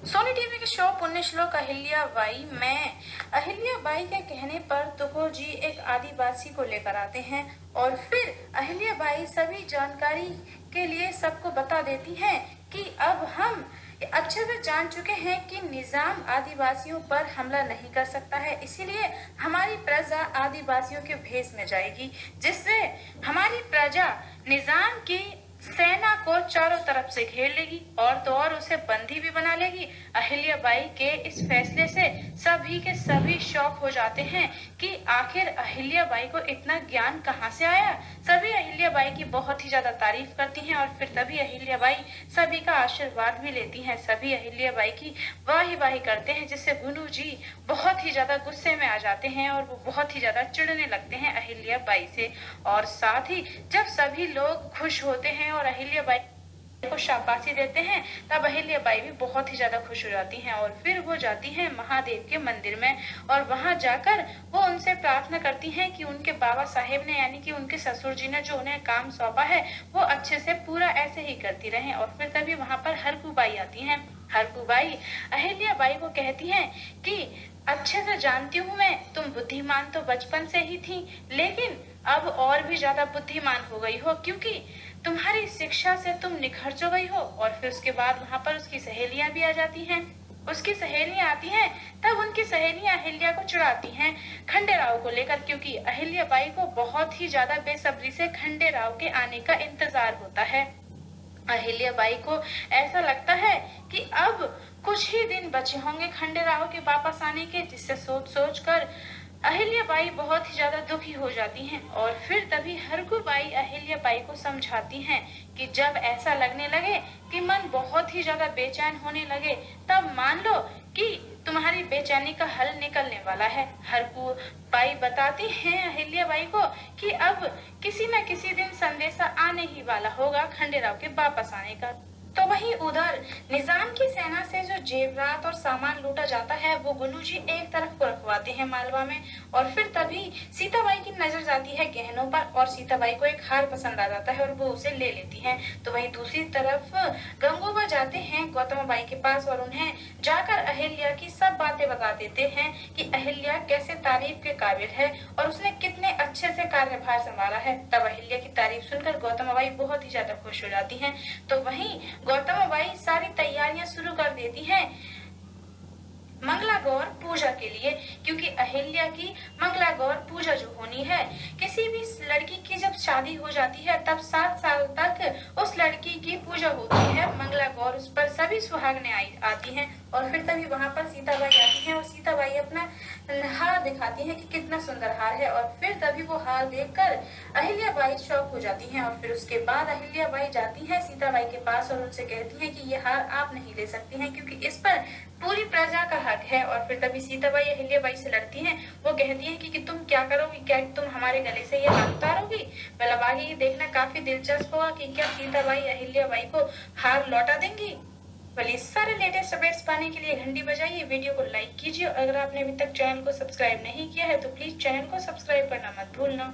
Sony TV के show पुण्यश्लोक अहिल्या बाई में अहिल्या बाई के कहने पर तुकोर जी एक आदिवासी को लेकर आते हैं और फिर अहिल्या बाई सभी जानकारी के लिए सबको बता देती हैं कि अब हम अच्छे से जान चुके हैं कि निजाम आदिवासियों पर हमला नहीं कर सकता है, इसीलिए हमारी प्रजा आदिवासियों के भेष में जाएगी, जिससे हमारी प्रजा निजाम की सेना को चारों तरफ से घेर लेगी और तो और उसे बंदी भी बना लेगी। अहिल्या बाई के इस फैसले से सभी के सभी शॉक हो जाते हैं कि आखिर अहिल्या बाई को इतना ज्ञान कहाँ से आया। सभी अहिल्या बाई की बहुत ही ज्यादा तारीफ करती हैं और फिर तभी अहिल्या बाई सभी का आशीर्वाद भी लेती हैं। सभी अहिल्या बाई की वाही वाही करते हैं, जिससे गुरु जी बहुत ही ज्यादा गुस्से में आ जाते हैं और वो बहुत ही ज्यादा चिढ़ने लगते हैं अहिल्या बाई से। और साथ ही जब सभी लोग खुश होते हैं और अहिल्या बाई को शाबाशी देते हैं, तब अहिल्या बाई भी बहुत ही ज्यादा खुश हो जाती हैं और फिर वो जाती हैं महादेव के मंदिर में और वहां जाकर वो उनसे प्रार्थना करती हैं कि उनके बाबा साहेब ने यानी कि उनके ससुर जी ने जो उन्हें काम सौंपा है वो अच्छे से पूरा ऐसे ही करती रहें। और फिर तभी वहां पर हरकू बाई आती हैं। हरकू बाई अहिल्या बाई को कहती हैं कि अच्छे से जानती हूँ मैं, तुम बुद्धिमान तो बचपन से ही थी, लेकिन अब और भी ज्यादा बुद्धिमान हो गई हो, क्योंकि तुम्हारी शिक्षा से तुम निखर जो गई हो। और फिर उसके बाद वहां पर उसकी सहेलियां भी आ जाती हैं। उसकी सहेलियां आती हैं, तब उनकी सहेलियां अहिल्या को चिढ़ाती हैं खंडेराव को लेकर, क्योंकि अहिल्या बाई को बहुत ही ज्यादा बेसब्री से खंडेराव के आने का इंतजार होता है। अहिल्या बाई को ऐसा लगता है कि अब कुछ ही दिन बचे होंगे खंडेराव के वापस आने के, जिससे सोच सोच कर अहिल्या बाई बहुत ही ज्यादा दुखी हो जाती हैं। और फिर तभी हरकू बाई अहिल्या बाई को समझाती हैं कि जब ऐसा लगने लगे कि मन बहुत ही ज्यादा बेचैन होने लगे, तब मान लो कि तुम्हारी बेचैनी का हल निकलने वाला है। हरकू बाई बताती हैं अहिल्या बाई को कि अब किसी न किसी दिन संदेशा आने ही वाला होगा खंडेराव के वापस आने का। तो वहीं उधर निजाम की सेना से जो जेवरात और सामान लूटा जाता है वो गुनू जी एक तरफ को रखवाते हैं मालवा में। और फिर तभी सीताबाई की नजर जाती है गहनों पर और सीताबाई को एक हार पसंद आ जाता है और वो उसे ले लेती हैं। तो वहीं दूसरी तरफ गंगूबा जाते हैं गौतम बाई के पास और उन्हें जाकर अहिल्या की सब बातें बता देते हैं कि अहिल्या कैसे तारीफ के काबिल है और उसने कितने अच्छे से कार्यभार संभाला है। तब अहिल्या की तारीफ सुनकर गौतम बाई बहुत ही ज्यादा खुश हो जाती हैं। तो वहीं गौतम बाई सारी तैयारियां शुरू कर देती हैं मंगला गौर पूजा के लिए, क्योंकि अहिल्या की मंगला गौर पूजा जो होनी है, किसी भी लड़की की जब शादी हो जाती है तब 7 साल तक उस लड़की की पूजा होती है मंगला गौर, उस पर सभी सुहागने आती हैं। और फिर तभी वहां पर सीताबाई आती हैं और सीताबाई अपना हार दिखाती हैं कि कितना सुंदर हार है। और फिर तभी वो हार देखकर अहिल्या बाई शौक हो जाती हैं और फिर उसके बाद अहिल्या बाई जाती हैं सीताबाई के पास और उनसे कहती हैं कि ये हार आप नहीं ले सकती हैं, क्योंकि इस पर पूरी प्रजा का हक है। और फिर तभी सीताबाई अहिल्या बाई से लड़ती हैं। वो कहती हैं कि तुम क्या करोगी, क्या तुम हमारे गले से ये हार उतारोगी। मतलब आगे ये देखना काफी दिलचस्प होगा कि क्या सीताबाई अहिल्या बाई को हार लौटा देंगी। भले सारे लेटेस्ट अपडेट्स पाने के लिए घंटी बजाइए, वीडियो को लाइक कीजिए और अगर आपने अभी तक चैनल को सब्सक्राइब नहीं किया है तो प्लीज चैनल को सब्सक्राइब करना मत भूलना।